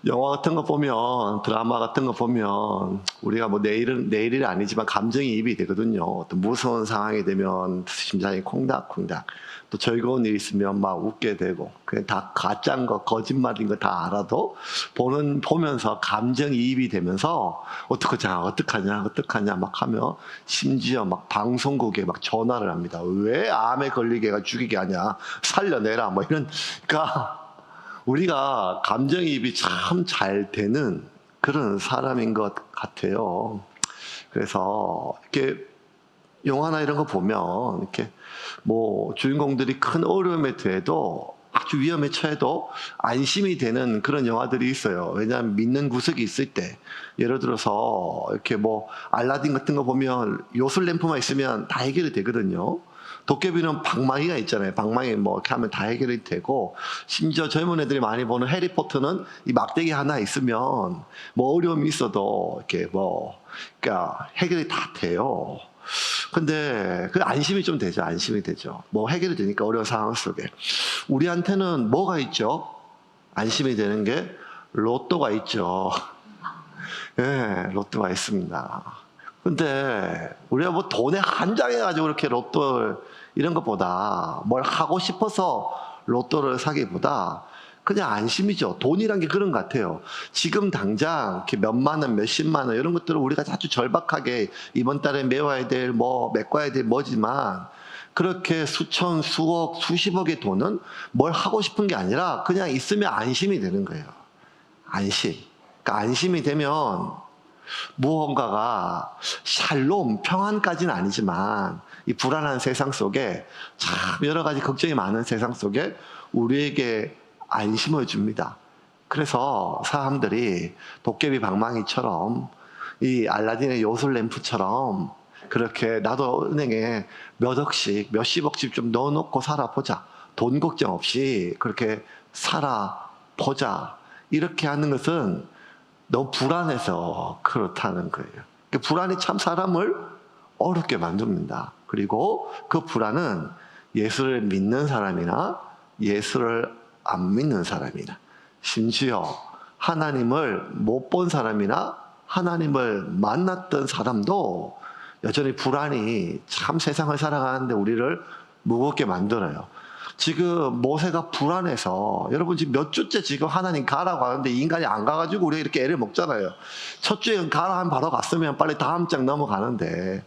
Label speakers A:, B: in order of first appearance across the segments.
A: 영화 같은 거 보면, 드라마 같은 거 보면 우리가 뭐 내일이 아니지만 감정이입이 되거든요. 어떤 무서운 상황이 되면 심장이 콩닥콩닥, 또 즐거운 일이 있으면 막 웃게 되고, 그냥 다 가짜인 거 거짓말인 거 다 알아도 보면서 감정이입이 되면서 어떡하냐 막 하며, 심지어 막 방송국에 막 전화를 합니다. 왜 암에 걸리게 해가 죽이게 하냐, 살려내라 뭐 이런. 그러니까 우리가 감정이입이 참 잘 되는 그런 사람인 것 같아요. 그래서 이렇게 영화나 이런 거 보면 이렇게 뭐 주인공들이 큰 어려움에 대해도 아주 위험에 처해도 안심이 되는 그런 영화들이 있어요. 왜냐하면 믿는 구석이 있을 때, 예를 들어서 이렇게 뭐 알라딘 같은 거 보면 요술 램프만 있으면 다 해결이 되거든요. 도깨비는 방망이가 있잖아요. 방망이 뭐 이렇게 하면 다 해결이 되고, 심지어 젊은 애들이 많이 보는 해리포터는 이 막대기 하나 있으면 뭐 어려움이 있어도 이렇게 뭐 그러니까 해결이 다 돼요. 근데 그 안심이 좀 되죠. 안심이 되죠. 뭐 해결이 되니까, 어려운 상황 속에. 우리한테는 뭐가 있죠? 안심이 되는 게 로또가 있죠. 예, 로또가 있습니다. 근데 우리가 뭐 돈에 한장해가지고 이렇게 로또 이런 것보다, 뭘 하고 싶어서 로또를 사기보다 그냥 안심이죠. 돈이란 게 그런 것 같아요. 지금 당장 이렇게 몇만 원, 몇십만 원 이런 것들을 우리가 아주 절박하게 이번 달에 메워야 될 뭐 메꿔야 될 뭐지만, 그렇게 수천, 수억, 수십억의 돈은 뭘 하고 싶은 게 아니라 그냥 있으면 안심이 되는 거예요. 안심. 그러니까 안심이 되면 무언가가 샬롬, 평안까지는 아니지만 이 불안한 세상 속에, 참 여러 가지 걱정이 많은 세상 속에 우리에게 안심을 줍니다. 그래서 사람들이 도깨비 방망이처럼, 이 알라딘의 요술 램프처럼 그렇게 나도 은행에 몇 억씩, 몇십억씩 좀 넣어놓고 살아보자, 돈 걱정 없이 그렇게 살아보자, 이렇게 하는 것은 너무 불안해서 그렇다는 거예요. 불안이 참 사람을 어렵게 만듭니다. 그리고 그 불안은 예수를 믿는 사람이나 예수를 안 믿는 사람이나, 심지어 하나님을 못 본 사람이나 하나님을 만났던 사람도 여전히 불안이 참 세상을 살아가는데 우리를 무겁게 만들어요. 지금 모세가 불안해서, 여러분 지금 몇 주째 지금 하나님 가라고 하는데 인간이 안 가가지고 우리가 이렇게 애를 먹잖아요. 첫 주에 가라 하면 바로 갔으면 빨리 다음 장 넘어가는데,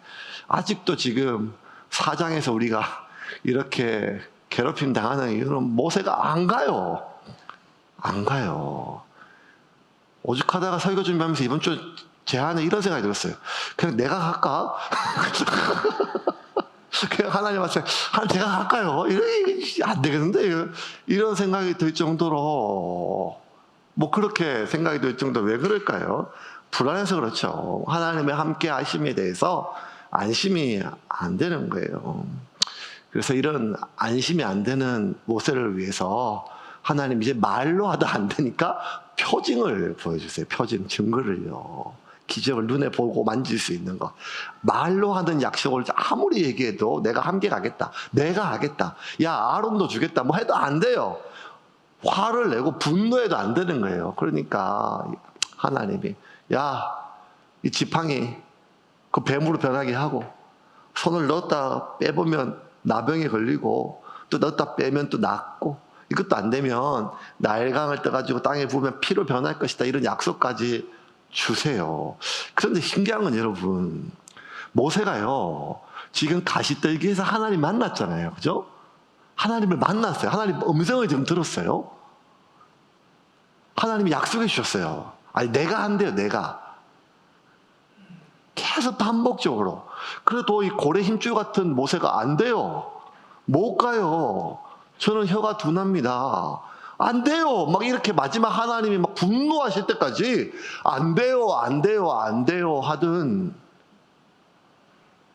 A: 아직도 지금 4장에서 우리가 이렇게 괴롭힘 당하는 이유는 모세가 안 가요. 안 가요. 오죽하다가 설교 준비하면서 이번 주 제안에 이런 생각이 들었어요. 그냥 내가 갈까? 그냥 하나님한테, 제가 갈까요? 안 되겠는데? 이런 생각이 들 정도로, 뭐 그렇게 생각이 들 정도로, 왜 그럴까요? 불안해서 그렇죠. 하나님의 함께 하심에 대해서 안심이 안 되는 거예요. 그래서 이런 안심이 안 되는 모세를 위해서 하나님 이제 말로 하다 안 되니까 표징을 보여주세요. 표징, 증거를요. 기적을 눈에 보고 만질 수 있는 것. 말로 하는 약속을 아무리 얘기해도 내가 함께 가겠다, 내가 하겠다, 야 아론도 주겠다 뭐 해도 안 돼요. 화를 내고 분노해도 안 되는 거예요. 그러니까 하나님이, 야 이 지팡이 그 뱀으로 변하게 하고, 손을 넣었다 빼보면 나병에 걸리고, 또 넣었다 빼면 또 낫고, 이것도 안 되면 나일강을 떠가지고 땅에 부으면 피로 변할 것이다, 이런 약속까지 주세요. 그런데 신기한 건, 여러분, 모세가요 지금 가시떨기에서 하나님 만났잖아요. 그죠? 하나님을 만났어요. 하나님 음성을 지금 들었어요. 하나님이 약속해 주셨어요. 아니 내가 한대요. 내가 계속 반복적으로. 그래도 이 고래 힘줄 같은 모세가 안 돼요. 못 가요. 저는 혀가 둔합니다. 안 돼요. 막 이렇게 마지막 하나님이 막 분노하실 때까지 안 돼요, 안 돼요, 안 돼요 하던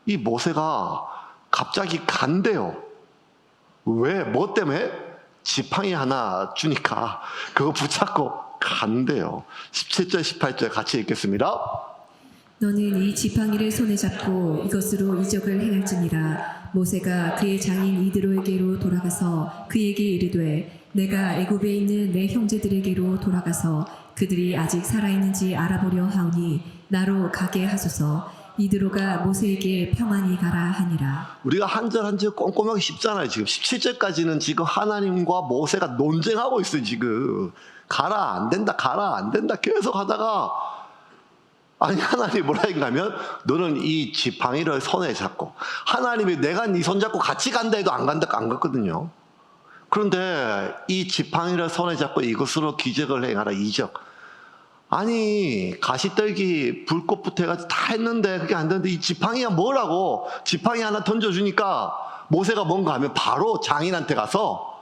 A: 이 모세가 갑자기 간대요. 왜? 뭐 때문에? 지팡이 하나 주니까 그거 붙잡고 간대요. 17절, 18절 같이 읽겠습니다.
B: 너는 이 지팡이를 손에 잡고 이것으로 이적을 행할지니라. 모세가 그의 장인 이드로에게로 돌아가서 그에게 이르되 내가 애굽에 있는 내 형제들에게로 돌아가서 그들이 아직 살아있는지 알아보려 하오니 나로 가게 하소서. 이드로가 모세에게 평안히 가라 하니라.
A: 우리가 한 절 한 절 꼼꼼하게 씹잖아요. 지금 17절까지는 지금 하나님과 모세가 논쟁하고 있어요. 지금 가라 안 된다, 가라 안 된다 계속 하다가, 아니 하나님이 뭐라 했냐면 너는 이 지팡이를 손에 잡고, 하나님이 내가 네 손 잡고 같이 간다 해도 안 간다, 안 갔거든요. 그런데 이 지팡이를 손에 잡고 이것으로 기적을 행하라. 이적. 아니 가시떨기 불꽃부터 해가지고 다 했는데 그게 안 되는데 이 지팡이가 뭐라고, 지팡이 하나 던져주니까 모세가 뭔가 하면 바로 장인한테 가서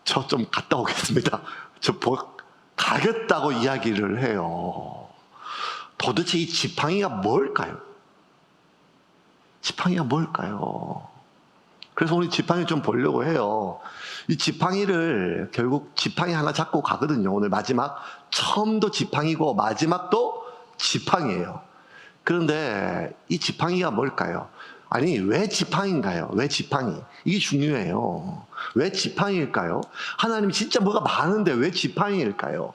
A: 저 좀 갔다 오겠습니다, 가겠다고 이야기를 해요. 도대체 이 지팡이가 뭘까요? 지팡이가 뭘까요? 그래서 오늘 지팡이 좀 보려고 해요. 이 지팡이를 결국 지팡이 하나 잡고 가거든요. 오늘 마지막, 처음도 지팡이고 마지막도 지팡이에요. 그런데 이 지팡이가 뭘까요? 아니 왜 지팡이인가요? 왜 지팡이? 이게 중요해요. 왜 지팡이일까요? 하나님 진짜 뭐가 많은데 왜 지팡이일까요?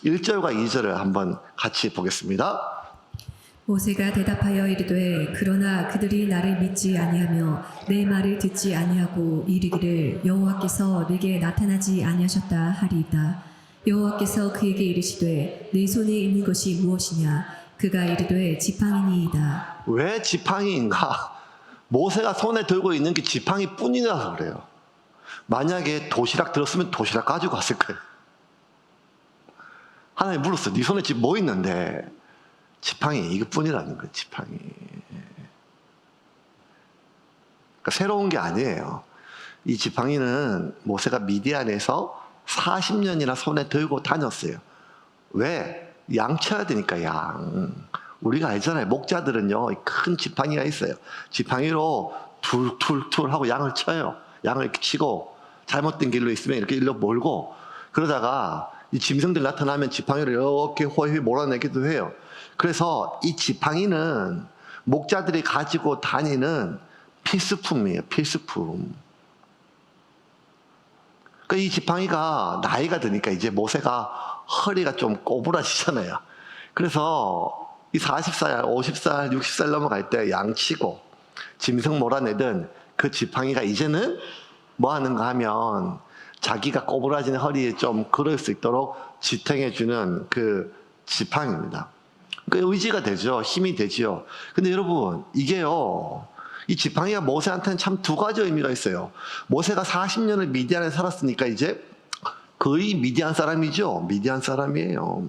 A: 1절과 2절을 한번 같이 보겠습니다.
B: 모세가 대답하여 이르되 그러나 그들이 나를 믿지 아니하며 내 말을 듣지 아니하고 이르기를 여호와께서 내게 나타나지 아니하셨다 하리이다. 여호와께서 그에게 이르시되 내 손에 있는 것이 무엇이냐? 그가 이르되 지팡이니이다.
A: 왜 지팡이인가? 모세가 손에 들고 있는 게 지팡이뿐이라서 그래요. 만약에 도시락 들었으면 도시락 가지고 갔을 거예요. 하나님 물었어. 네 손에 지금 뭐 있는데? 지팡이 이것뿐이라는 거예요. 지팡이. 그러니까 새로운 게 아니에요. 이 지팡이는 모세가 미디안에서 40년이나 손에 들고 다녔어요. 왜? 양 쳐야 되니까. 양. 우리가 알잖아요. 목자들은요 큰 지팡이가 있어요. 지팡이로 툴툴툴 하고 양을 쳐요. 양을 이렇게 치고 잘못된 길로 있으면 이렇게 일로 몰고, 그러다가 이 짐승들 나타나면 지팡이를 이렇게 호휘 몰아내기도 해요. 그래서 이 지팡이는 목자들이 가지고 다니는 필수품이에요. 필수품. 그러니까 이 지팡이가 나이가 드니까 이제 모세가 허리가 좀 꼬부라지잖아요. 그래서 이 40살, 50살, 60살 넘어갈 때 양치고 짐승 몰아내던 그 지팡이가 이제는 뭐 하는가 하면 자기가 꼬부라진 허리에 좀 걸을 수 있도록 지탱해주는 그 지팡이입니다. 그 의지가 되죠. 힘이 되죠. 근데 여러분 이게요, 이 지팡이가 모세한테는 참 두 가지 의미가 있어요. 모세가 40년을 미디안에 살았으니까 이제 거의 미디안 사람이죠. 미디안 사람이에요.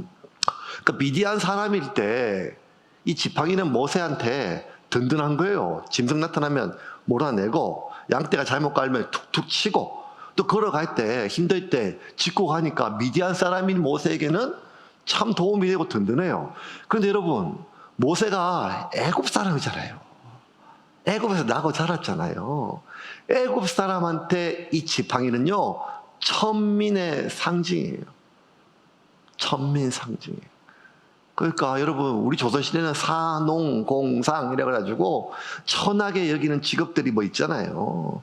A: 그러니까 미디안 사람일 때 이 지팡이는 모세한테 든든한 거예요. 짐승 나타나면 몰아내고, 양떼가 잘못 갈면 툭툭 치고, 또 걸어갈 때 힘들 때 짚고 가니까 미디안 사람인 모세에게는 참 도움이 되고 든든해요. 그런데 여러분 모세가 애굽 사람이잖아요. 애굽에서 나고 자랐잖아요. 애굽 사람한테 이 지팡이는요 천민의 상징이에요. 천민 상징이에요. 그러니까 여러분 우리 조선시대는 사농공상 이래 가지고 천하게 여기는 직업들이 뭐 있잖아요.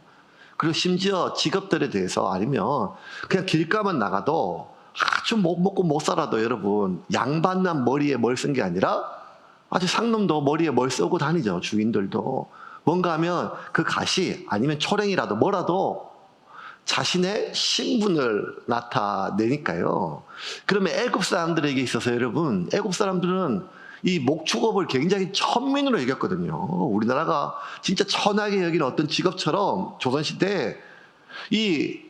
A: 그리고 심지어 직업들에 대해서 아니면 그냥 길가만 나가도 아주 못 먹고 못 살아도 여러분 양반남 머리에 뭘 쓴 게 아니라 아주 상놈도 머리에 뭘 쓰고 다니죠. 주인들도 뭔가 하면 그 가시 아니면 초랭이라도 뭐라도 자신의 신분을 나타내니까요. 그러면 애굽 사람들에게 있어서 여러분 애굽 사람들은 이 목축업을 굉장히 천민으로 여겼거든요. 우리나라가 진짜 천하게 여기는 어떤 직업처럼 조선시대에 이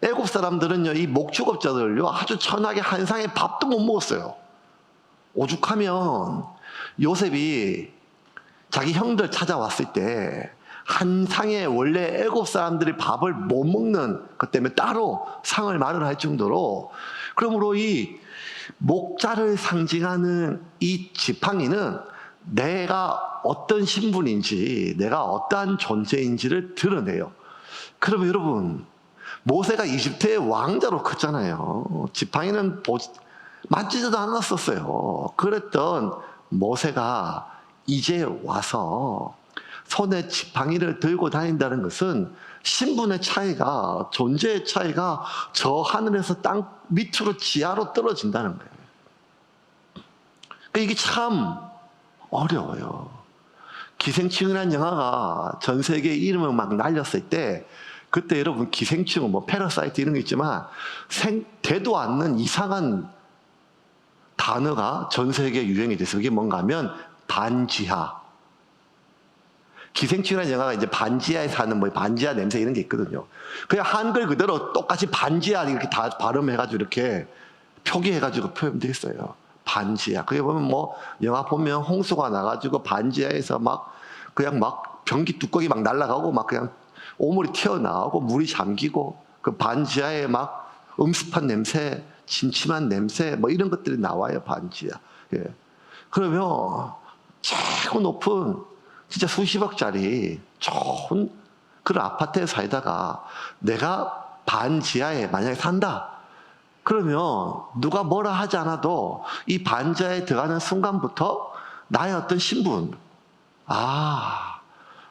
A: 애굽 사람들은요 이 목축업자들을요 아주 천하게 한 상에 밥도 못 먹었어요. 오죽하면 요셉이 자기 형들 찾아왔을 때 한 상에 원래 애굽 사람들이 밥을 못 먹는 것 때문에 따로 상을 마련할 정도로, 그러므로 이 목자를 상징하는 이 지팡이는 내가 어떤 신분인지 내가 어떠한 존재인지를 드러내요. 그러면 여러분 모세가 이집트의 왕자로 컸잖아요. 지팡이는 만지지도 않았었어요. 그랬던 모세가 이제 와서 손에 지팡이를 들고 다닌다는 것은 신분의 차이가, 존재의 차이가 저 하늘에서 땅 밑으로 지하로 떨어진다는 거예요. 그러니까 이게 참 어려워요. 기생충이라는 영화가 전 세계에 이름을 막 날렸을 때, 그때 여러분 기생충, 뭐 패러사이트 이런 거 있지만 되도 않는 이상한 단어가 전 세계에 유행이 됐어요. 그게 뭔가 하면 반지하. 기생충이라는 영화가 이제 반지하에 사는 뭐 반지하 냄새 이런 게 있거든요. 그냥 한글 그대로 똑같이 반지하 이렇게 다 발음해가지고 이렇게 표기해가지고 표현되어 있어요. 반지하. 그게 보면 뭐 영화 보면 홍수가 나가지고 반지하에서 막 그냥 막 변기 뚜껑이 막 날아가고 막 그냥 오물이 튀어나오고 물이 잠기고 그 반지하에 막 음습한 냄새, 침침한 냄새 뭐 이런 것들이 나와요. 반지하. 예. 그러면 최고 높은 진짜 수십억짜리 좋은 그런 아파트에 살다가 내가 반지하에 만약에 산다. 그러면 누가 뭐라 하지 않아도 이 반지하에 들어가는 순간부터 나의 어떤 신분, 아,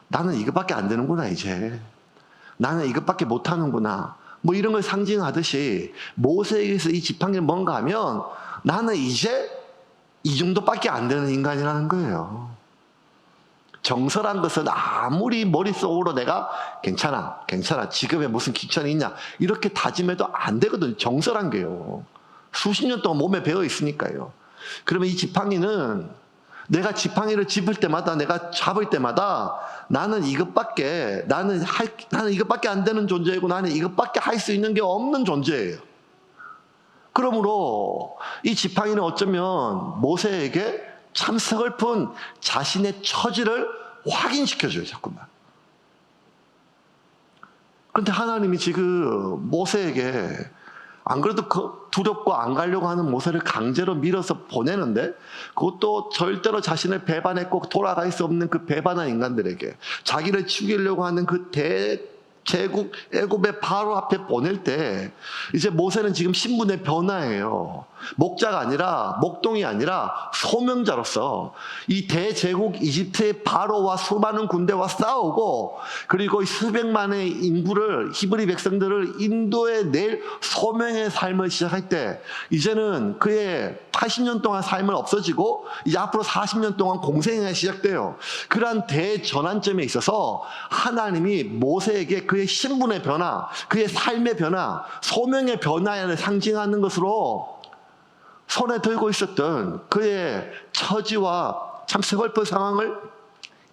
A: 나는 이것밖에 안 되는구나 이제. 나는 이것밖에 못하는구나. 뭐 이런 걸 상징하듯이 모세에게서 이 지팡이를 뭔가 하면 나는 이제 이 정도밖에 안 되는 인간이라는 거예요. 정설한 것은 아무리 머릿속으로 내가 괜찮아 지금에 무슨 귀천이 있냐 이렇게 다짐해도 안 되거든요. 정설한 게요. 수십 년 동안 몸에 배어 있으니까요. 그러면 이 지팡이는 내가 지팡이를 짚을 때마다 내가 잡을 때마다 나는 이것밖에 안 되는 존재이고 나는 이것밖에 할 수 있는 게 없는 존재예요. 그러므로 이 지팡이는 어쩌면 모세에게 참 서글픈 자신의 처지를 확인시켜줘요, 자꾸만. 그런데 하나님이 지금 모세에게 안 그래도 두렵고 안 가려고 하는 모세를 강제로 밀어서 보내는데 그것도 절대로 자신을 배반했고 돌아갈 수 없는 그 배반한 인간들에게 자기를 죽이려고 하는 그 제국 애굽의 바로 앞에 보낼 때 이제 모세는 지금 신분의 변화예요. 목자가 아니라 목동이 아니라 소명자로서 이 대제국 이집트의 바로와 수많은 군대와 싸우고 그리고 수백만의 인구를 히브리 백성들을 인도에 낼 소명의 삶을 시작할 때 이제는 그의 80년 동안 삶은 없어지고 이제 앞으로 40년 동안 공생애가 시작돼요. 그러한 대전환점에 있어서 하나님이 모세에게 그의 신분의 변화, 그의 삶의 변화, 소명의 변화를 상징하는 것으로 손에 들고 있었던 그의 처지와 참 서글픈 상황을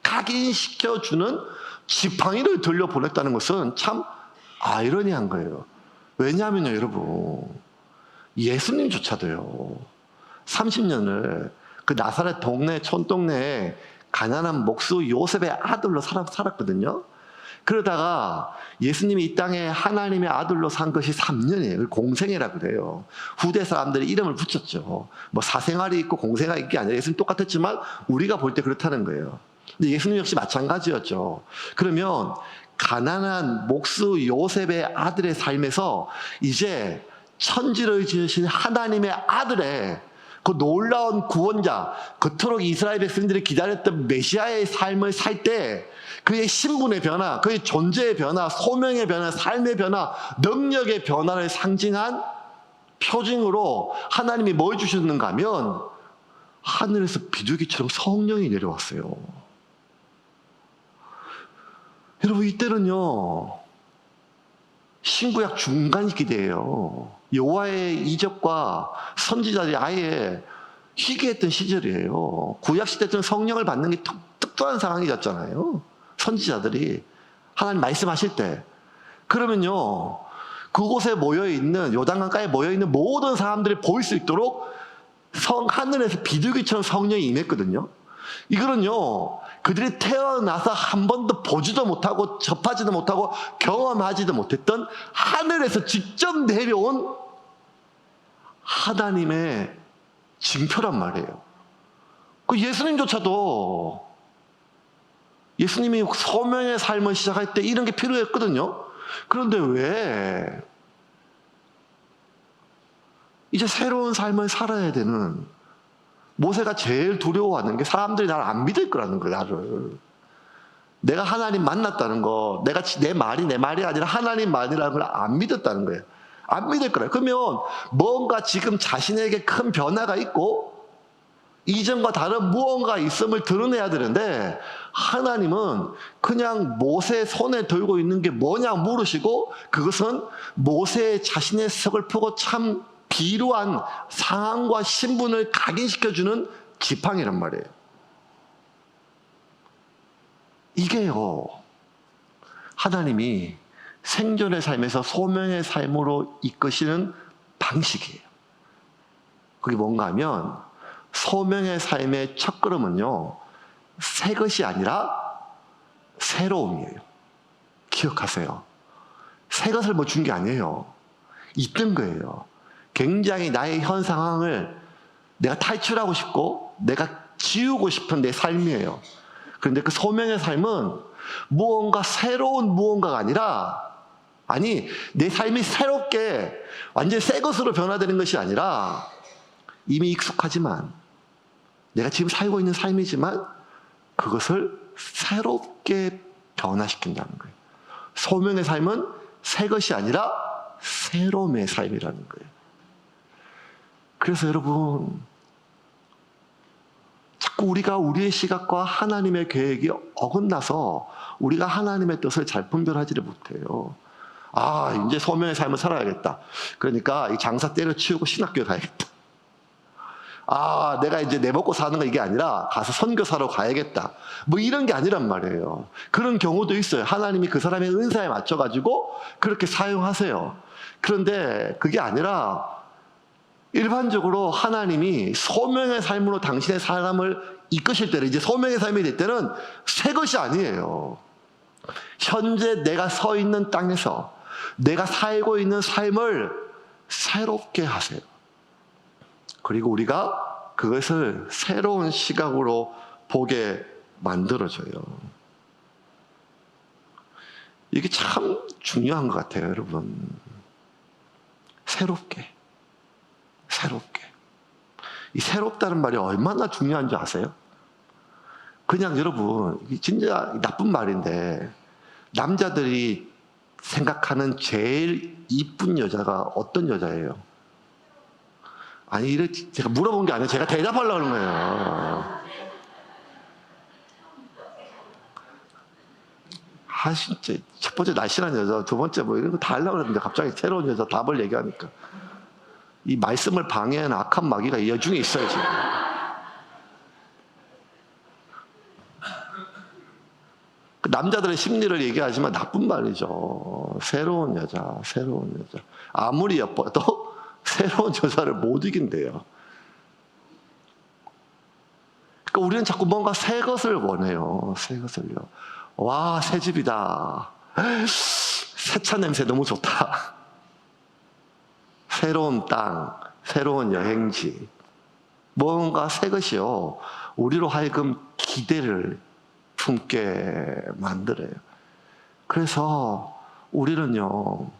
A: 각인시켜주는 지팡이를 들려보냈다는 것은 참 아이러니한 거예요. 왜냐하면요, 여러분, 예수님조차도요, 30년을 그 나사렛 동네, 촌동네에 가난한 목수 요셉의 아들로 살았거든요. 그러다가 예수님이 이 땅에 하나님의 아들로 산 것이 3년이에요. 공생애라고 그래요. 후대 사람들이 이름을 붙였죠. 뭐 사생활이 있고 공생활이 있는 게 아니라 예수님 똑같았지만 우리가 볼 때 그렇다는 거예요. 근데 예수님 역시 마찬가지였죠. 그러면 가난한 목수 요셉의 아들의 삶에서 이제 천지를 지으신 하나님의 아들의 그 놀라운 구원자, 그토록 이스라엘 백성들이 기다렸던 메시아의 삶을 살 때 그의 신분의 변화, 그의 존재의 변화, 소명의 변화, 삶의 변화, 능력의 변화를 상징한 표징으로 하나님이 뭘 주셨는가 하면 하늘에서 비둘기처럼 성령이 내려왔어요. 여러분, 이때는요, 신구약 중간 시기예요. 여호와의 이적과 선지자들이 아예 희귀했던 시절이에요. 구약 시대 때는 성령을 받는 게 특별한 상황이었잖아요. 선지자들이 하나님 말씀하실 때. 그러면요, 그곳에 모여있는, 요단강가에 모여있는 모든 사람들이 보일 수 있도록 하늘에서 비둘기처럼 성령이 임했거든요. 이거는요, 그들이 태어나서 한 번도 보지도 못하고 접하지도 못하고 경험하지도 못했던 하늘에서 직접 내려온 하나님의 징표란 말이에요. 그 예수님조차도 예수님이 소명의 삶을 시작할 때 이런 게 필요했거든요. 그런데 왜 이제 새로운 삶을 살아야 되는 모세가 제일 두려워하는 게 사람들이 나를 안 믿을 거라는 거예요. 내가 하나님 만났다는 거, 내 말이 아니라 하나님 말이라는 걸 안 믿었다는 거예요. 안 믿을 거예요. 그러면 뭔가 지금 자신에게 큰 변화가 있고 이전과 다른 무언가 있음을 드러내야 되는데 하나님은 그냥 모세 손에 들고 있는 게 뭐냐 물으시고 그것은 모세의 자신의 서글프고 참 비루한 상황과 신분을 각인시켜주는 지팡이란 말이에요. 이게요, 하나님이 생존의 삶에서 소명의 삶으로 이끄시는 방식이에요. 그게 뭔가 하면 소명의 삶의 첫걸음은요, 새 것이 아니라 새로움이에요. 기억하세요. 새 것을 뭐 준 게 아니에요. 있던 거예요. 굉장히 나의 현 상황을 내가 탈출하고 싶고 내가 지우고 싶은 내 삶이에요. 그런데 그 소명의 삶은 무언가 새로운 무언가가 아니 내 삶이 새롭게 완전히 새 것으로 변화되는 것이 아니라 이미 익숙하지만 내가 지금 살고 있는 삶이지만 그것을 새롭게 변화시킨다는 거예요. 소명의 삶은 새 것이 아니라 새로움의 삶이라는 거예요. 그래서 여러분, 자꾸 우리가 우리의 시각과 하나님의 계획이 어긋나서 우리가 하나님의 뜻을 잘 분별하지를 못해요. 이제 소명의 삶을 살아야겠다. 그러니까 이 장사 때려치우고 신학교에 가야겠다. 내가 이제 내 먹고 사는 거 이게 아니라 가서 선교사로 가야겠다. 뭐 이런 게 아니란 말이에요. 그런 경우도 있어요. 하나님이 그 사람의 은사에 맞춰가지고 그렇게 사용하세요. 그런데 그게 아니라 일반적으로 하나님이 소명의 삶으로 당신의 사람을 이끄실 때는, 이제 소명의 삶이 될 때는 새 것이 아니에요. 현재 내가 서 있는 땅에서 내가 살고 있는 삶을 새롭게 하세요. 그리고 우리가 그것을 새로운 시각으로 보게 만들어줘요. 이게 참 중요한 것 같아요, 여러분. 새롭게. 이 새롭다는 말이 얼마나 중요한 줄 아세요? 그냥 여러분, 진짜 나쁜 말인데, 남자들이 생각하는 제일 이쁜 여자가 어떤 여자예요? 제가 물어본 게 아니라 제가 대답하려고 하는 거예요. 진짜. 첫 번째 날씬한 여자, 두 번째 뭐 이런 거 다 하려고 그랬는데 갑자기 새로운 여자 답을 얘기하니까. 이 말씀을 방해하는 악한 마귀가 이 여중에 있어요, 지금. 남자들의 심리를 얘기하지만 나쁜 말이죠. 새로운 여자. 아무리 예뻐도 새로운 여자를 못 이긴대요. 그러니까 우리는 자꾸 뭔가 새 것을 원해요. 새 것을요. 와, 새 집이다. 세차 냄새 너무 좋다. 새로운 땅, 새로운 여행지. 뭔가 새 것이요. 우리로 하여금 기대를 품게 만들어요. 그래서 우리는요,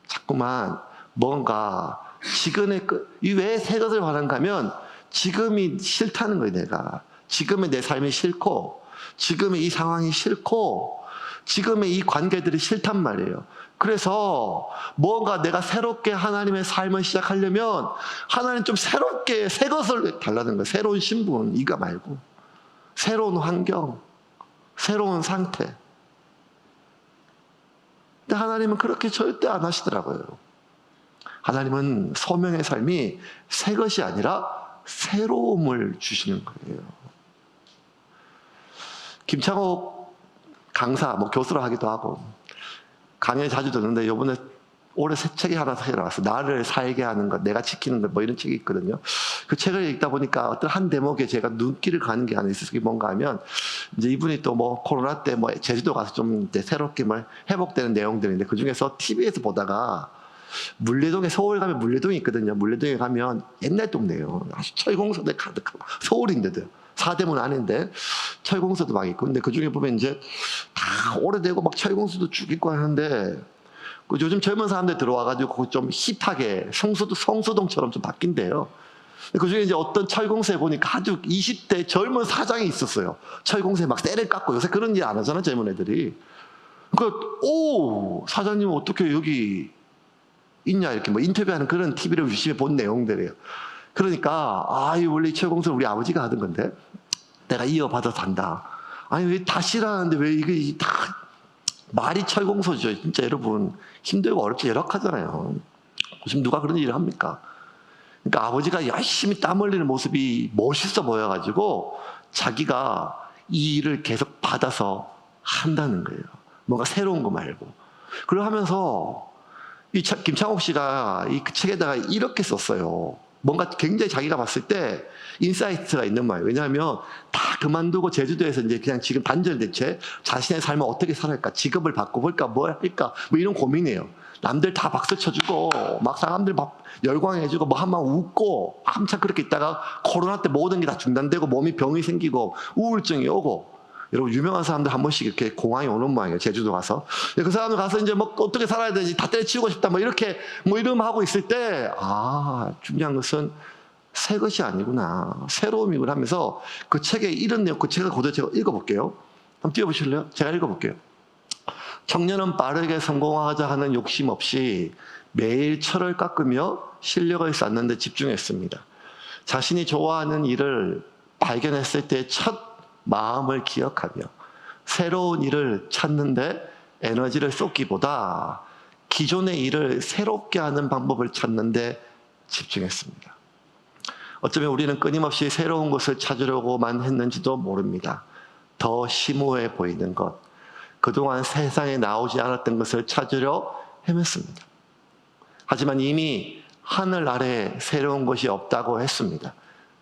A: 자꾸만 뭔가 지금의 왜 새 것을 원하는가 하면 지금이 싫다는 거예요, 내가. 지금의 내 삶이 싫고, 지금의 이 상황이 싫고, 지금의 이 관계들이 싫단 말이에요. 그래서 뭔가 내가 새롭게 하나님의 삶을 시작하려면 하나님 좀 새롭게 새 것을 달라는 거예요. 새로운 신분, 이거 말고. 새로운 환경, 새로운 상태. 근데 하나님은 그렇게 절대 안 하시더라고요. 하나님은 소명의 삶이 새 것이 아니라 새로움을 주시는 거예요. 김창옥 강사, 교수로 하기도 하고 강의 자주 듣는데 이번에 올해 새 책이 하나 새로 나왔어요. 나를 살게 하는 것, 내가 지키는 것, 이런 책이 있거든요. 그 책을 읽다 보니까 어떤 한 대목에 제가 눈길을 가는 게 하나 있었어요. 그게 뭔가 하면 이제 이분이 또 코로나 때 제주도 가서 좀 새롭게 회복되는 내용들인데 그 중에서 TV에서 보다가 물레동에, 서울 가면 물레동이 있거든요. 물레동에 가면 옛날 동네예요. 아주 철공소들 가득하고, 서울인데도 사대문 안인데 철공소도 막 있고. 근데 그 중에 보면 이제 다 오래되고 철공소도 쭉 있고 하는데 요즘 젊은 사람들 들어와가지고 좀 힙하게 성수동처럼 좀 바뀐대요. 그 중에 이제 어떤 철공소에 보니까 아주 20대 젊은 사장이 있었어요. 철공소에 막 쇠를 깎고, 요새 그런 일 안 하잖아, 젊은 애들이. 사장님 어떻게 여기 있냐, 이렇게 뭐 인터뷰하는 그런 TV를 유심히 본 내용들이에요. 그러니까, 원래 이 철공소는 우리 아버지가 하던 건데, 내가 이어받아서 한다. 아니, 왜 다 싫어하는데 왜 이게 다, 말이 철공소죠. 진짜 여러분, 힘들고 어렵지 열악하잖아요. 요즘 누가 그런 일을 합니까? 그러니까 아버지가 열심히 땀 흘리는 모습이 멋있어 보여가지고 자기가 이 일을 계속 받아서 한다는 거예요. 뭔가 새로운 거 말고. 그걸 하면서 이 김창옥 씨가 이 책에다가 이렇게 썼어요. 뭔가 굉장히 자기가 봤을 때 인사이트가 있는 말이에요. 왜냐하면 다 그만두고 제주도에서 이제 그냥 지금 단절된 채 자신의 삶을 어떻게 살아갈까, 직업을 바꿔볼까, 뭘 할까, 뭐 이런 고민이에요. 남들 다 박수 쳐주고 막 사람들 막 열광해주고 뭐 한번 웃고 한참 그렇게 있다가 코로나 때 모든 게 다 중단되고 몸이 병이 생기고 우울증이 오고, 여러분 유명한 사람들 한 번씩 이렇게 공항에 오는 모양이에요. 제주도 가서 그 사람들 가서 이제 뭐 어떻게 살아야 되지, 다 때려치우고 싶다 뭐 이렇게 뭐 이러면 하고 있을 때 중요한 것은 새 것이 아니구나, 새로움이구나 하면서 그 책에 이런 내용, 그 책을 그대로 제가 읽어볼게요. 한번 띄워보실래요? 제가 읽어볼게요. 청년은 빠르게 성공하자 하는 욕심 없이 매일 철을 깎으며 실력을 쌓는 데 집중했습니다. 자신이 좋아하는 일을 발견했을 때 첫 마음을 기억하며 새로운 일을 찾는데 에너지를 쏟기보다 기존의 일을 새롭게 하는 방법을 찾는데 집중했습니다. 어쩌면 우리는 끊임없이 새로운 것을 찾으려고만 했는지도 모릅니다. 더 심오해 보이는 것, 그동안 세상에 나오지 않았던 것을 찾으려 헤맸습니다. 하지만 이미 하늘 아래 새로운 것이 없다고 했습니다.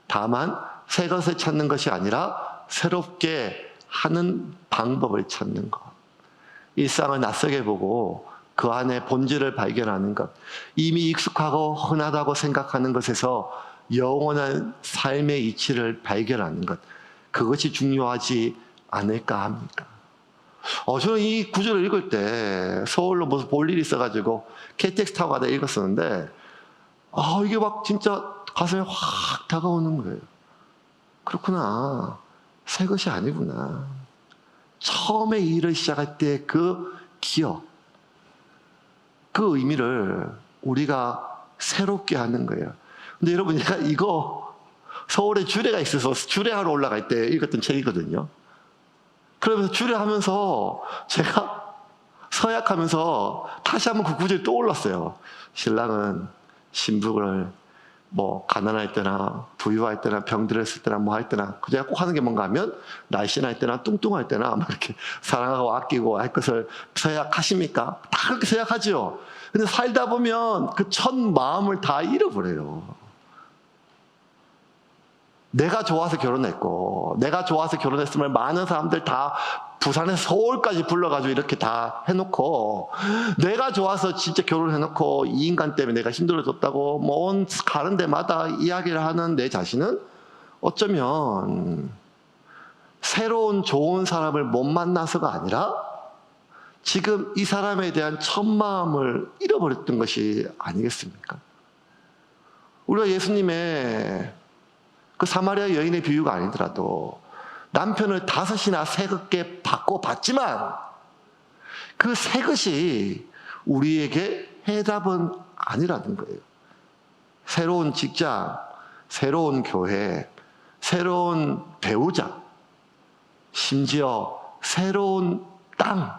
A: 다만 새 것을 찾는 것이 아니라 새롭게 하는 방법을 찾는 것. 일상을 낯설게 보고 그 안에 본질을 발견하는 것. 이미 익숙하고 흔하다고 생각하는 것에서 영원한 삶의 이치를 발견하는 것. 그것이 중요하지 않을까 합니까? 저는 이 구절을 읽을 때 서울로 무슨 볼 일이 있어가지고 KTX 타고 가다 읽었었는데 이게 막 진짜 가슴에 확 다가오는 거예요. 그렇구나. 새 것이 아니구나. 처음에 일을 시작할 때 그 기억, 그 의미를 우리가 새롭게 하는 거예요. 근데 여러분, 제가 이거 서울에 주례가 있어서 주례하러 올라갈 때 읽었던 책이거든요. 그러면서 주례하면서 제가 서약하면서 다시 한번 그 구절이 떠올랐어요. 신랑은 신부를 뭐 가난할 때나 부유할 때나 병들었을 때나 뭐 할 때나 제가 꼭 하는 게 뭔가 하면 날씬할 때나 뚱뚱할 때나 막 이렇게 사랑하고 아끼고 할 것을 서약하십니까? 다 그렇게 서약하죠. 근데 살다 보면 그 첫 마음을 다 잃어버려요. 내가 좋아서 결혼했고, 내가 좋아서 결혼했으면 많은 사람들 다 부산에서 서울까지 불러가지고 이렇게 다 해놓고, 내가 좋아서 진짜 결혼해놓고 이 인간 때문에 내가 힘들어졌다고 뭐 가는 데마다 이야기를 하는 내 자신은 어쩌면 새로운 좋은 사람을 못 만나서가 아니라 지금 이 사람에 대한 첫 마음을 잃어버렸던 것이 아니겠습니까? 우리가 예수님의 그 사마리아 여인의 비유가 아니더라도 남편을 5이나 새롭게 바꿔봤지만 그 새 것이 우리에게 해답은 아니라는 거예요. 새로운 직장, 새로운 교회, 새로운 배우자, 심지어 새로운 땅,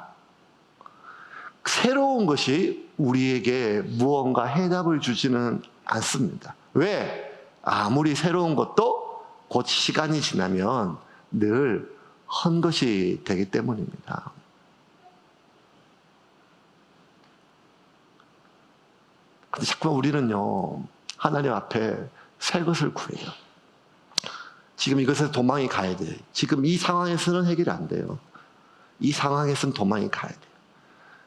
A: 새로운 것이 우리에게 무언가 해답을 주지는 않습니다. 왜? 아무리 새로운 것도 곧 시간이 지나면 늘 헛것이 되기 때문입니다. 근데 자꾸 우리는요, 하나님 앞에 새 것을 구해요. 지금 이것에서 도망이 가야 돼요. 지금 이 상황에서는 해결이 안 돼요. 이 상황에서는 도망이 가야 돼요.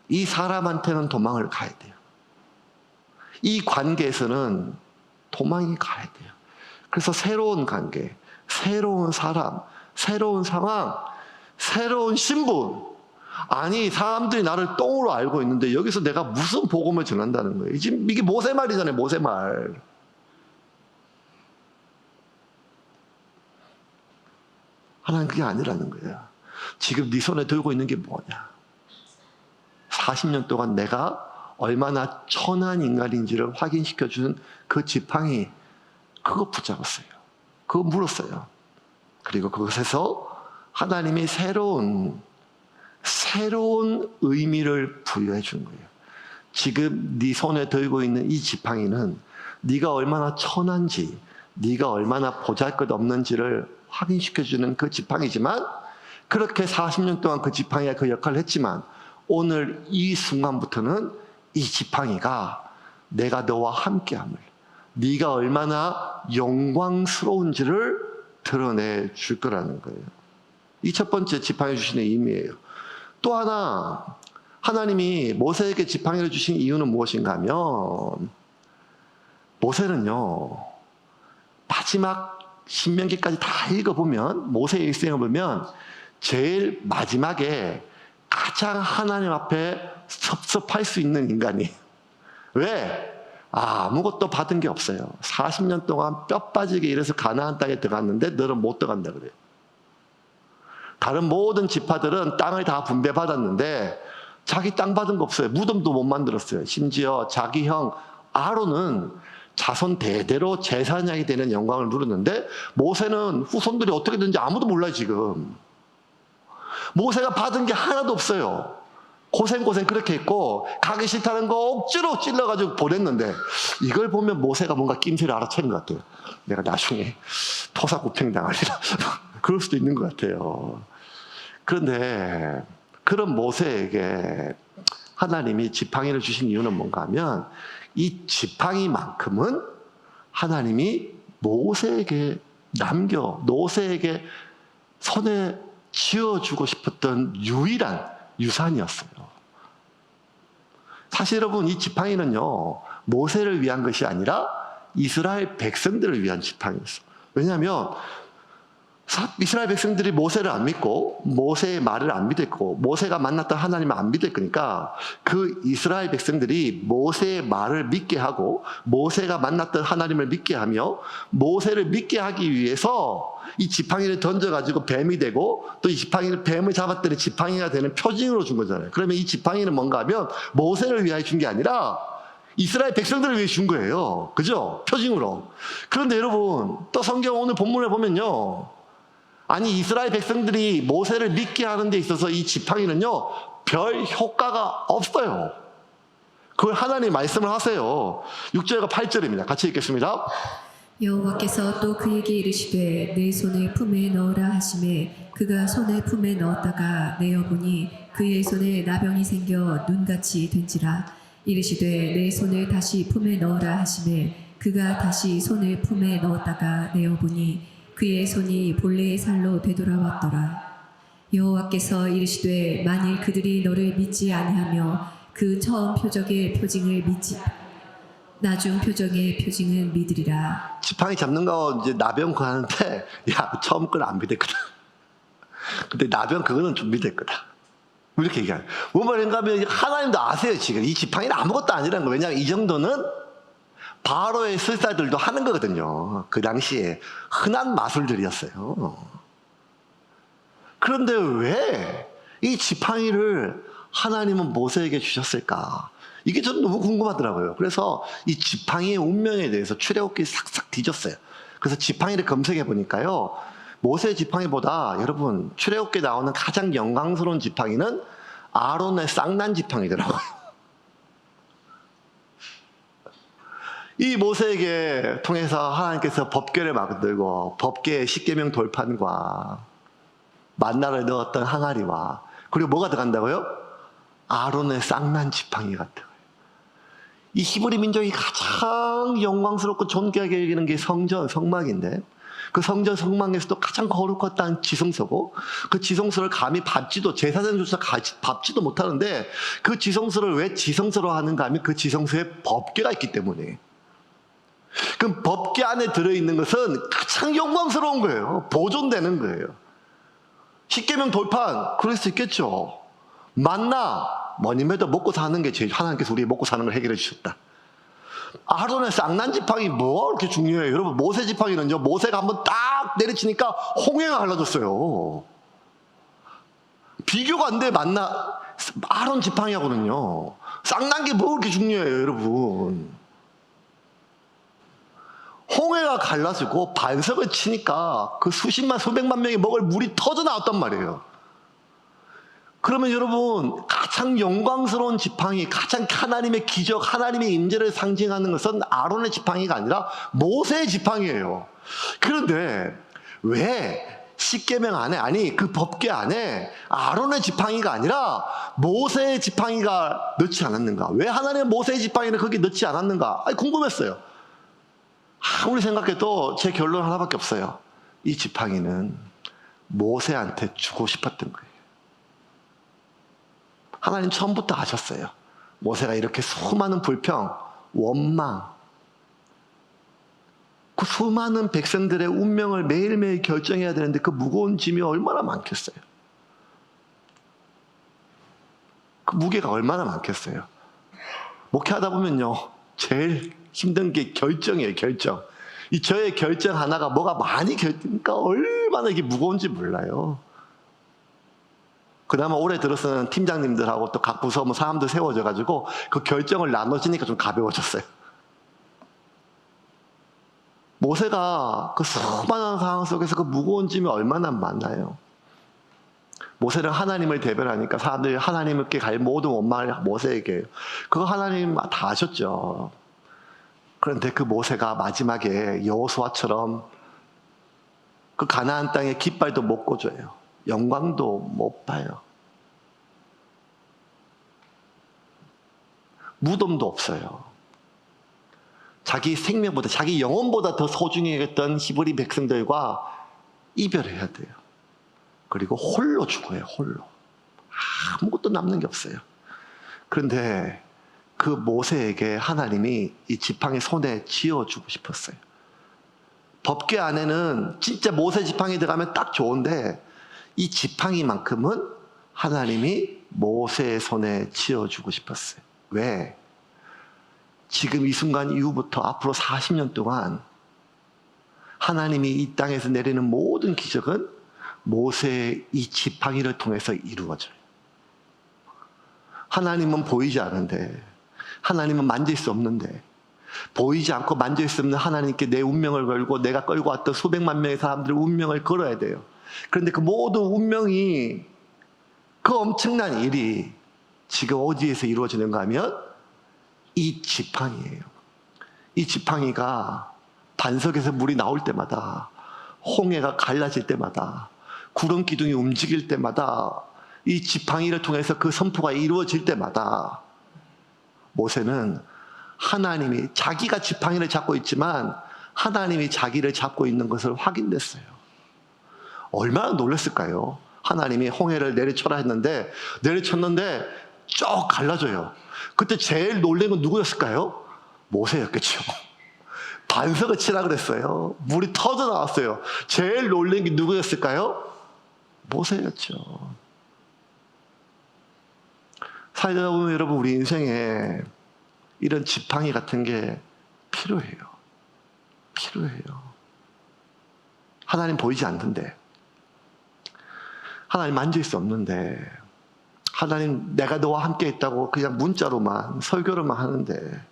A: 이 사람한테는 도망을 가야 돼요. 이 관계에서는 도망이 가야 돼요. 그래서 새로운 관계, 새로운 사람, 새로운 상황, 새로운 신분. 아니, 사람들이 나를 똥으로 알고 있는데 여기서 내가 무슨 복음을 전한다는 거예요. 지금 이게 모세말이잖아요, 모세말. 하나님 그게 아니라는 거예요. 지금 네 손에 들고 있는 게 뭐냐? 40년 동안 내가 얼마나 천한 인간인지를 확인시켜주는 그 지팡이, 그거 붙잡았어요. 그거 물었어요. 그리고 그것에서 하나님이 새로운 의미를 부여해 준 거예요. 지금 네 손에 들고 있는 이 지팡이는 네가 얼마나 천한지, 네가 얼마나 보잘것없는지를 확인시켜주는 그 지팡이지만, 그렇게 40년 동안 그 지팡이가 그 역할을 했지만 오늘 이 순간부터는 이 지팡이가 내가 너와 함께함을, 네가 얼마나 영광스러운지를 드러내 줄 거라는 거예요. 이 첫 번째 지팡이 주시는 의미예요. 또 하나, 하나님이 모세에게 지팡이를 주신 이유는 무엇인가 하면, 모세는요, 마지막 신명기까지 다 읽어보면, 모세의 일생을 보면 제일 마지막에 가장 하나님 앞에 섭섭할 수 있는 인간이에요. 왜? 아무것도 받은 게 없어요. 40년 동안 뼈 빠지게 일해서 가나안 땅에 들어갔는데 너는 못 들어간다 그래요. 다른 모든 지파들은 땅을 다 분배받았는데 자기 땅 받은 거 없어요. 무덤도 못 만들었어요. 심지어 자기 형 아론은 자손 대대로 제사장이 되는 영광을 누렸는데 모세는 후손들이 어떻게 되는지 아무도 몰라요. 지금 모세가 받은 게 하나도 없어요. 고생 그렇게 했고 가기 싫다는 거 억지로 찔러가지고 보냈는데, 이걸 보면 모세가 뭔가 낌새를 알아챈 것 같아요. 내가 나중에 토사구팽당하리라 그럴 수도 있는 것 같아요. 그런데 그런 모세에게 하나님이 지팡이를 주신 이유는 뭔가 하면, 이 지팡이만큼은 하나님이 모세에게 모세에게 손에 쥐어주고 싶었던 유일한 유산이었어요. 사실 여러분, 이 지팡이는요, 모세를 위한 것이 아니라 이스라엘 백성들을 위한 지팡이였어요. 왜냐하면 이스라엘 백성들이 모세를 안 믿고 모세의 말을 안 믿었고 모세가 만났던 하나님을 안 믿을 거니까, 그 이스라엘 백성들이 모세의 말을 믿게 하고 모세가 만났던 하나님을 믿게 하며 모세를 믿게 하기 위해서 이 지팡이를 던져가지고 뱀이 되고, 또 이 지팡이를 뱀을 잡았더니 지팡이가 되는 표징으로 준 거잖아요. 그러면 이 지팡이는 뭔가 하면 모세를 위하여 준 게 아니라 이스라엘 백성들을 위해 준 거예요. 그죠? 표징으로. 그런데 여러분, 또 성경 오늘 본문에 보면요, 아니 이스라엘 백성들이 모세를 믿게 하는 데 있어서 이 지팡이는요 별 효과가 없어요. 그걸 하나님 말씀을 하세요. 6절과 8절입니다. 같이 읽겠습니다.
B: 여호와께서 또 그에게 이르시되 내 손을 품에 넣으라 하시매 그가 손을 품에 넣었다가 내어보니 그의 손에 나병이 생겨 눈같이 된지라. 이르시되 내 손을 다시 품에 넣으라 하시매 그가 다시 손을 품에 넣었다가 내어보니 그의 손이 본래의 살로 되돌아왔더라. 여호와께서 이르시되 만일 그들이 너를 믿지 아니하며 그 처음 표적의 표징을 믿지 나중 표적의 표징은 믿으리라.
A: 지팡이 잡는 거 이제 나병 그거 하는데, 야 처음 건 안 믿을 거다. 근데 나병 그거는 좀 믿을 거다. 이렇게 얘기해요. 뭔 말인가 하면 하나님도 아세요. 지금 이 지팡이는 아무것도 아니라는 거예요. 왜냐하면 이 정도는 바로의 술사들도 하는 거거든요. 그 당시에 흔한 마술들이었어요. 그런데 왜 이 지팡이를 하나님은 모세에게 주셨을까? 이게 저는 너무 궁금하더라고요. 그래서 이 지팡이의 운명에 대해서 출애굽기 싹싹 뒤졌어요. 그래서 지팡이를 검색해 보니까요, 모세의 지팡이보다 여러분 출애굽기에 나오는 가장 영광스러운 지팡이는 아론의 쌍난 지팡이더라고요. 이 모세에게 통해서 하나님께서 법궤를 만들고 법궤의 십계명 돌판과 만나를 넣었던 항아리와, 그리고 뭐가 들어간다고요? 아론의 쌍난 지팡이가 들어가요. 이 히브리 민족이 가장 영광스럽고 존귀하게 여기는 게 성전, 성막인데, 그 성전 성막에서도 가장 거룩했다는 지성소고, 그 지성소를 감히 밟지도, 제사장조차 밟지도 못하는데, 그 지성소를 왜 지성소로 하는가 하면 그 지성소에 법궤가 있기 때문에. 그럼 법궤 안에 들어있는 것은 가장 영광스러운 거예요. 보존되는 거예요. 십계명 돌판, 그럴 수 있겠죠. 만나, 뭐님에도 먹고 사는 게 제일, 하나님께서 우리 먹고 사는 걸 해결해 주셨다. 아론의 쌍난 지팡이 뭐가 그렇게 중요해요? 여러분, 모세 지팡이는요, 모세가 한번 딱 내리치니까 홍해가 갈라졌어요. 비교가 안 돼. 아론 지팡이하고는요. 쌍난 게 뭐 그렇게 중요해요, 여러분. 홍해가 갈라지고 반석을 치니까 그 수백만 명이 먹을 물이 터져 나왔단 말이에요. 그러면 여러분, 가장 영광스러운 지팡이, 가장 하나님의 기적, 하나님의 임재를 상징하는 것은 아론의 지팡이가 아니라 모세의 지팡이예요. 그런데 왜 십계명 안에, 아니 그 법궤 안에 아론의 지팡이가 아니라 모세의 지팡이가 넣지 않았는가? 왜 하나님의 모세의 지팡이를 거기 넣지 않았는가? 궁금했어요. 아무리 생각해도 제 결론 하나밖에 없어요. 이 지팡이는 모세한테 주고 싶었던 거예요. 하나님 처음부터 아셨어요. 모세가 이렇게 수많은 불평, 원망, 그 수많은 백성들의 운명을 매일매일 결정해야 되는데 그 무거운 짐이 얼마나 많겠어요. 그 무게가 얼마나 많겠어요. 목회하다 보면요, 제일 힘든 게 결정이에요. 결정. 저의 결정 하나가 뭐가 많이 그러니까 얼마나 이게 무거운지 몰라요. 그나마 올해 들어서는 팀장님들하고 또 각 부서 사람들 세워져가지고 그 결정을 나눠지니까 좀 가벼워졌어요. 모세가 그 수많은 상황 속에서 그 무거운 짐이 얼마나 많나요? 모세는 하나님을 대변하니까 사람들이 하나님께 갈 모든 원망을 모세에게 해요. 그거 하나님 다 아셨죠. 그런데 그 모세가 마지막에 여호수아처럼 그 가나안 땅에 깃발도 못 꽂아요. 영광도 못 봐요. 무덤도 없어요. 자기 생명보다, 자기 영혼보다 더 소중히 여겼던 히브리 백성들과 이별해야 돼요. 그리고 홀로 죽어요. 홀로. 아무것도 남는 게 없어요. 그런데 그 모세에게 하나님이 이 지팡이 손에 쥐어주고 싶었어요. 법궤 안에는 진짜 모세 지팡이 들어가면 딱 좋은데 이 지팡이만큼은 하나님이 모세의 손에 쥐어주고 싶었어요. 왜? 지금 이 순간 이후부터 앞으로 40년 동안 하나님이 이 땅에서 내리는 모든 기적은 모세의 이 지팡이를 통해서 이루어져요. 하나님은 보이지 않은데, 하나님은 만질 수 없는데, 보이지 않고 만질 수 없는 하나님께 내 운명을 걸고 내가 끌고 왔던 수백만 명의 사람들의 운명을 걸어야 돼요. 그런데 그 모든 운명이, 그 엄청난 일이 지금 어디에서 이루어지는가 하면 이 지팡이예요. 이 지팡이가 반석에서 물이 나올 때마다, 홍해가 갈라질 때마다, 구름 기둥이 움직일 때마다, 이 지팡이를 통해서 그 선포가 이루어질 때마다 모세는 하나님이, 자기가 지팡이를 잡고 있지만 하나님이 자기를 잡고 있는 것을 확인했어요. 얼마나 놀랐을까요? 하나님이 홍해를 내리쳐라 했는데, 내리쳤는데 쭉 갈라져요. 그때 제일 놀란 건 누구였을까요? 모세였겠죠. 반석을 치라 그랬어요. 물이 터져 나왔어요. 제일 놀란 게 누구였을까요? 모세였죠. 살다 보면 여러분, 우리 인생에 이런 지팡이 같은 게 필요해요. 필요해요. 하나님 보이지 않는데, 하나님 만질 수 없는데, 하나님 내가 너와 함께 있다고 그냥 문자로만, 설교로만 하는데,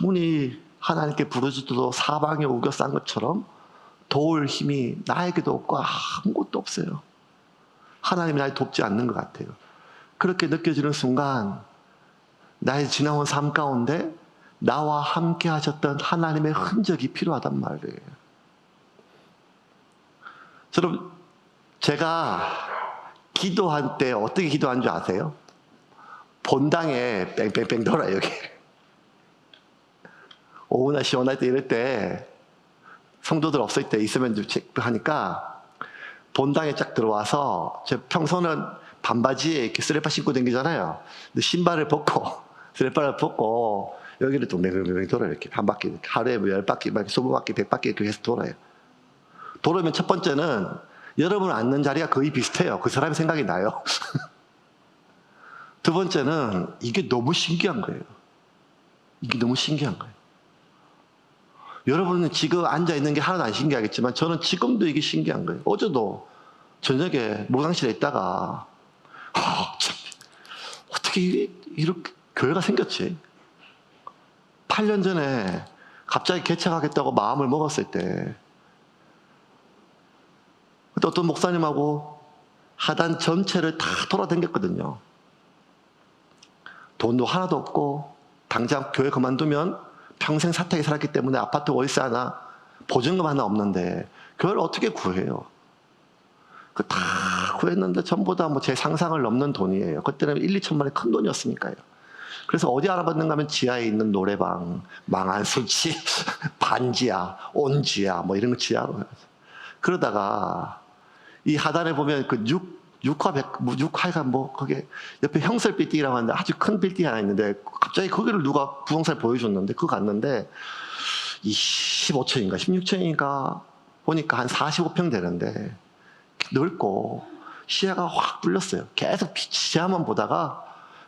A: 아무리 하나님께 부르짖어도 사방에 우겨싼 것처럼 도울 힘이 나에게도 없고 아무것도 없어요. 하나님이 날 돕지 않는 것 같아요. 그렇게 느껴지는 순간 나의 지나온 삶 가운데 나와 함께 하셨던 하나님의 흔적이 필요하단 말이에요. 여러분, 제가 기도할 때 어떻게 기도한 줄 아세요? 본당에 뺑뺑뺑 돌아요, 여기. 오후나 시원할 때 이럴 때, 성도들 없을 때 있으면 좀 하니까 본당에 쫙 들어와서, 제 평소는 반바지에 이렇게 스레파 신고 다니잖아요. 근데 신발을 벗고, 스레파를 벗고 여기를 또 맹맹맹 돌아요. 이렇게 한 바퀴, 하루에 10바퀴, 20바퀴, 100바퀴 이렇게 해서 돌아요. 돌으면 첫 번째는 여러분 앉는 자리가 거의 비슷해요. 그 사람의 생각이 나요. 두 번째는 이게 너무 신기한 거예요. 이게 너무 신기한 거예요. 여러분은 지금 앉아있는 게 하나도 안 신기하겠지만 저는 지금도 이게 신기한 거예요. 어제도 저녁에 목상실에 있다가 참, 어떻게 이렇게 교회가 생겼지? 8년 전에 갑자기 개척하겠다고 마음을 먹었을 때 그때 어떤 목사님하고 하단 전체를 다 돌아다녔거든요. 돈도 하나도 없고 당장 교회 그만두면 평생 사택에 살았기 때문에 아파트 월세 하나 보증금 하나 없는데 교회를 어떻게 구해요? 그 다 구했는데 전부 다 뭐 제 상상을 넘는 돈이에요. 그때는 1, 2천만 원이 큰 돈이었으니까요. 그래서 어디 알아봤는가 하면 지하에 있는 노래방, 망한 술집, 반지하, 온지하 뭐 이런 거 지하로 해요. 그러다가 이 하단에 보면 그 6화가 뭐 그게 옆에 형설 빌딩이라고 하는데 아주 큰 빌딩이 하나 있는데 갑자기 거기를 누가 부동산을 보여줬는데 그거 갔는데 15층인가 16층인가 보니까 한 45평 되는데 넓고 시야가 확 뚫렸어요. 계속 지하만 보다가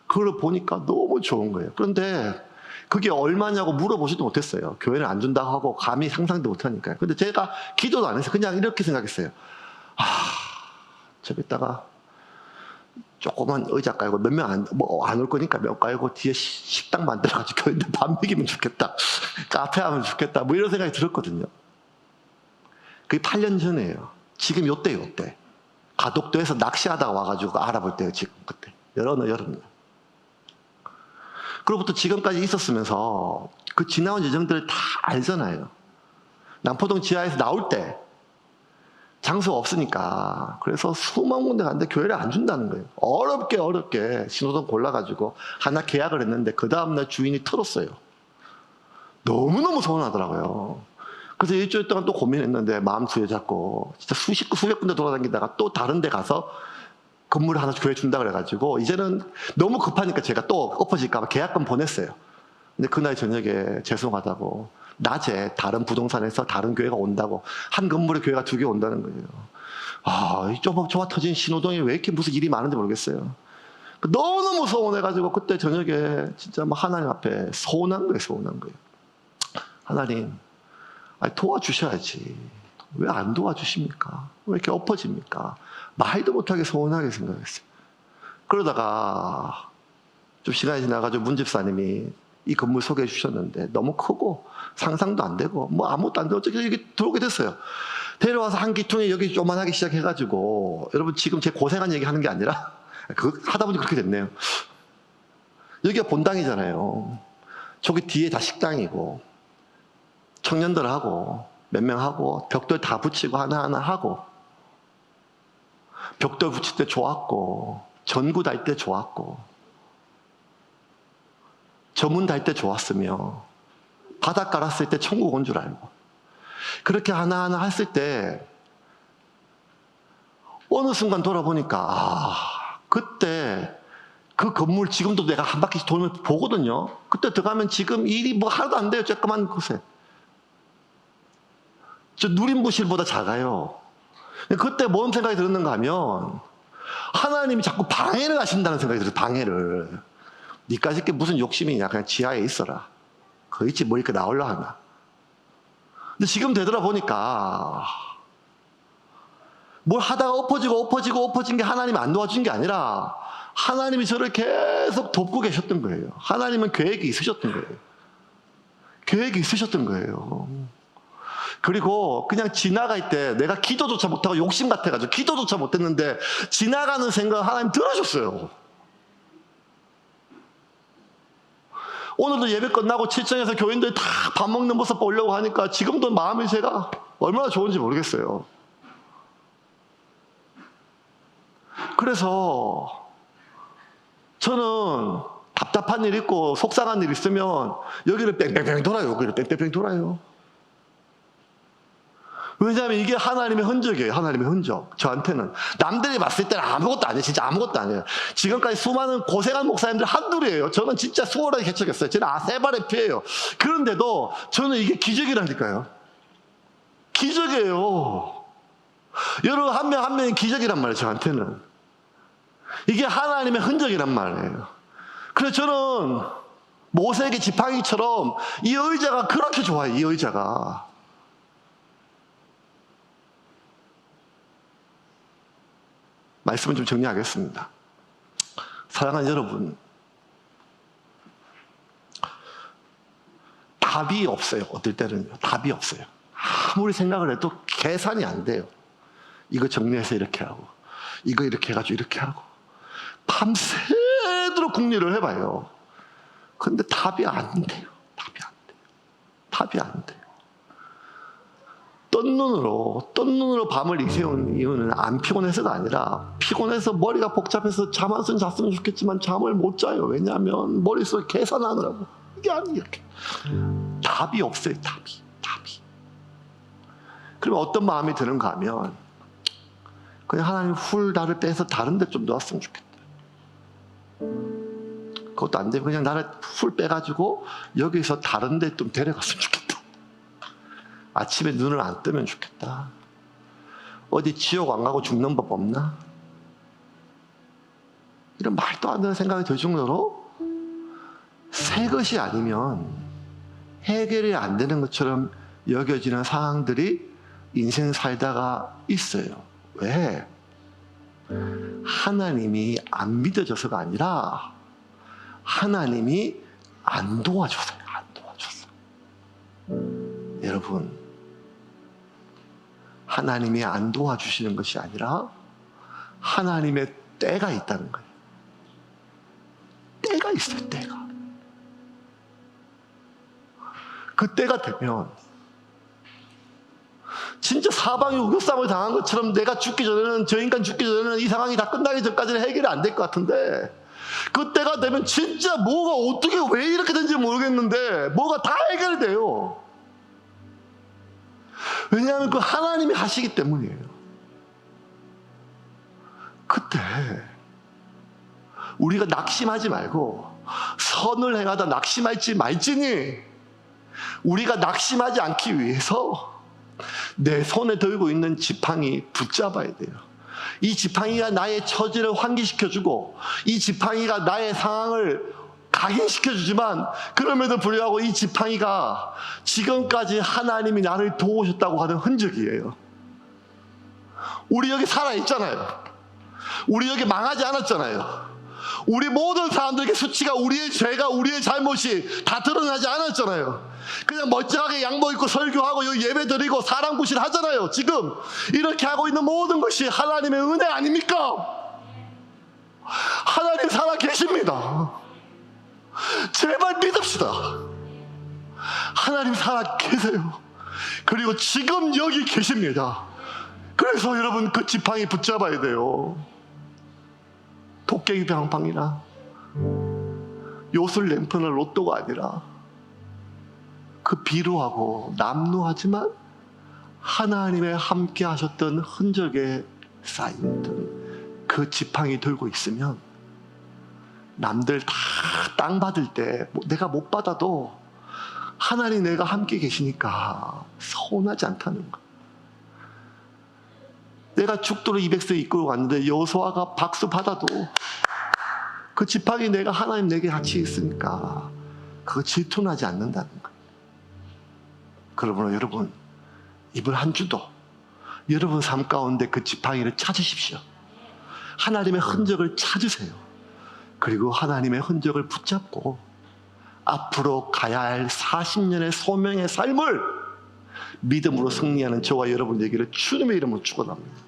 A: 그걸 보니까 너무 좋은 거예요. 그런데 그게 얼마냐고 물어보지도 못했어요. 교회는 안 준다고 하고 감히 상상도 못하니까요. 근데 제가 기도도 안 했어요. 그냥 이렇게 생각했어요. 저기다가 조그만 의자 깔고 몇 명 안 올 거니까 몇 깔고 뒤에 식당 만들어가지고 교인들 밥 먹이면 좋겠다. 카페 하면 좋겠다. 뭐 이런 생각이 들었거든요. 그게 8년 전이에요. 지금 요때. 가덕도에서 낚시하다가 와가지고 알아볼 때요, 지금 그때. 여름. 그로부터 지금까지 있었으면서 그 지나온 여정들을 다 알잖아요. 남포동 지하에서 나올 때 장소가 없으니까 그래서 수만 군데 갔는데 교회를 안 준다는 거예요. 어렵게 신호등 골라가지고 하나 계약을 했는데 그 다음날 주인이 틀었어요. 너무너무 서운하더라고요. 그래서 일주일 동안 또 고민했는데 마음 수여잡고 진짜 수백 군데 돌아다니다가 또 다른 데 가서 건물을 하나 교회 준다 그래가지고 이제는 너무 급하니까 제가 또 엎어질까봐 계약금 보냈어요. 근데 그날 저녁에 죄송하다고 낮에 다른 부동산에서 다른 교회가 온다고 한 건물에 교회가 2개 온다는 거예요. 이 좁아 터진 신호동에 왜 이렇게 무슨 일이 많은지 모르겠어요. 너무너무 서운해가지고 그때 저녁에 진짜 막 하나님 앞에 서운한 거예요. 하나님, 도와주셔야지. 왜 안 도와주십니까? 왜 이렇게 엎어집니까? 말도 못하게 서운하게 생각했어요. 그러다가 좀 시간이 지나가지고 문집사님이 이 건물 소개해 주셨는데 너무 크고 상상도 안 되고 뭐 아무것도 안 되고 어떻게 이렇게 들어오게 됐어요. 데려와서 한 기퉁에 여기 조만하게 시작해가지고 여러분 지금 제 고생한 얘기 하는 게 아니라 하다 보니 그렇게 됐네요. 여기가 본당이잖아요. 저기 뒤에 다 식당이고 청년들하고 몇 명 하고 벽돌 다 붙이고 하나하나 하고 벽돌 붙일 때 좋았고 전구 달 때 좋았고 저문 달 때 좋았으며 바닥 깔았을 때 천국 온 줄 알고 그렇게 하나하나 했을 때 어느 순간 돌아보니까 그때 그 건물 지금도 내가 한 바퀴씩 돈을 보거든요. 그때 들어가면 지금 일이 뭐 하나도 안 돼요. 조그만 곳에. 저 누림부실보다 작아요. 그때 뭔 생각이 들었는가 하면 하나님이 자꾸 방해를 하신다는 생각이 들어요. 방해를. 니까짓 게 무슨 욕심이냐. 그냥 지하에 있어라. 그 있지 뭐 이렇게 나올라 하나. 근데 지금 되돌아보니까 뭘 하다가 엎어진 게 하나님이 안 도와준 게 아니라 하나님이 저를 계속 돕고 계셨던 거예요. 하나님은 계획이 있으셨던 거예요. 그리고 그냥 지나갈 때 내가 기도조차 못하고 욕심 같아가지고 기도조차 못했는데 지나가는 생각 하나님 들어줬어요. 오늘도 예배 끝나고 7층에서 교인들 다 밥 먹는 모습 보려고 하니까 지금도 마음이 제가 얼마나 좋은지 모르겠어요. 그래서 저는 답답한 일 있고 속상한 일 있으면 여기를 뺑뺑뺑 돌아요. 왜냐하면 이게 하나님의 흔적이에요. 하나님의 흔적. 저한테는. 남들이 봤을 때는 아무것도 아니에요. 진짜 아무것도 아니에요. 지금까지 수많은 고생한 목사님들 한둘이에요. 저는 진짜 수월하게 개척했어요. 저는 세 발의 피해요. 그런데도 저는 이게 기적이라니까요. 기적이에요. 여러분 한 명 한 명이 기적이란 말이에요. 저한테는. 이게 하나님의 흔적이란 말이에요. 그래서 저는 모세에게 지팡이처럼 이 의자가 그렇게 좋아요. 이 의자가. 말씀을 좀 정리하겠습니다. 사랑하는 여러분, 답이 없어요. 어떨 때는요. 답이 없어요. 아무리 생각을 해도 계산이 안 돼요. 이거 정리해서 이렇게 하고, 이거 이렇게 해가지고 이렇게 하고, 밤새도록 궁리를 해봐요. 근데 답이 안 돼요. 답이 안 돼요. 답이 안 돼요. 뜬 눈으로 밤을 이새운 이유는 안 피곤해서가 아니라, 피곤해서 머리가 복잡해서 잠 한숨 잤으면 좋겠지만 잠을 못 자요. 왜냐하면 머릿속에 계산하느라고. 이게 아니 이렇게. 답이 없어요. 답이. 그러면 어떤 마음이 드는가 하면, 그냥 하나님 훌 나를 빼서 다른 데 좀 놓았으면 좋겠다. 그것도 안 되면 그냥 나를 훌 빼가지고 여기서 다른 데 좀 데려갔으면 좋겠다. 아침에 눈을 안 뜨면 좋겠다. 어디 지옥 안 가고 죽는 법 없나? 이런 말도 안 되는 생각이 들 정도로 새 것이 아니면 해결이 안 되는 것처럼 여겨지는 상황들이 인생 살다가 있어요. 왜? 하나님이 안 믿어져서가 아니라 하나님이 안 도와줘서요. 안 도와줘서. 여러분, 하나님이 안 도와주시는 것이 아니라 하나님의 때가 있다는 거예요. 때가 있어요. 때가. 그 때가 되면 진짜 사방이 우겨쌈을 당한 것처럼 내가 죽기 전에는, 저 인간 죽기 전에는 이 상황이 다 끝나기 전까지는 해결이 안 될 것 같은데, 그때가 되면 진짜 뭐가 어떻게 왜 이렇게 된지 모르겠는데 뭐가 다 해결이 돼요. 왜냐하면 그 하나님이 하시기 때문이에요. 그때 우리가 낙심하지 말고 선을 행하다 낙심할지 말지니, 우리가 낙심하지 않기 위해서 내 손에 들고 있는 지팡이 붙잡아야 돼요. 이 지팡이가 나의 처지를 환기시켜주고, 이 지팡이가 나의 상황을 각인시켜주지만, 그럼에도 불구하고 이 지팡이가 지금까지 하나님이 나를 도우셨다고 하는 흔적이에요. 우리 여기 살아있잖아요. 우리 여기 망하지 않았잖아요. 우리 모든 사람들에게 수치가, 우리의 죄가, 우리의 잘못이 다 드러나지 않았잖아요. 그냥 멀쩡하게 양복 입고 설교하고 여기 예배 드리고 사람 구실 하잖아요. 지금 이렇게 하고 있는 모든 것이 하나님의 은혜 아닙니까? 하나님 살아 계십니다. 제발 믿읍시다. 하나님 살아 계세요. 그리고 지금 여기 계십니다. 그래서 여러분 그 지팡이 붙잡아야 돼요. 도깨비 방팡이나 요술 램프나 로또가 아니라 그 비루하고 남루하지만 하나님의 함께 하셨던 흔적에 쌓여있던 그 지팡이 들고 있으면, 남들 다 땅 받을 때 내가 못 받아도 하나님 내가 함께 계시니까 서운하지 않다는 거. 내가 죽도록 200세 이끌고 갔는데 여호수아가 박수 받아도 그 지팡이 내가 하나님 내게 같이 있으니까 그거 질투나지 않는다는 거. 그러므로 여러분, 이번 한 주도 여러분 삶 가운데 그 지팡이를 찾으십시오. 하나님의 흔적을 찾으세요. 그리고 하나님의 흔적을 붙잡고 앞으로 가야 할 40년의 소명의 삶을 믿음으로 승리하는 저와 여러분 되기를 주님의 이름으로 축원합니다.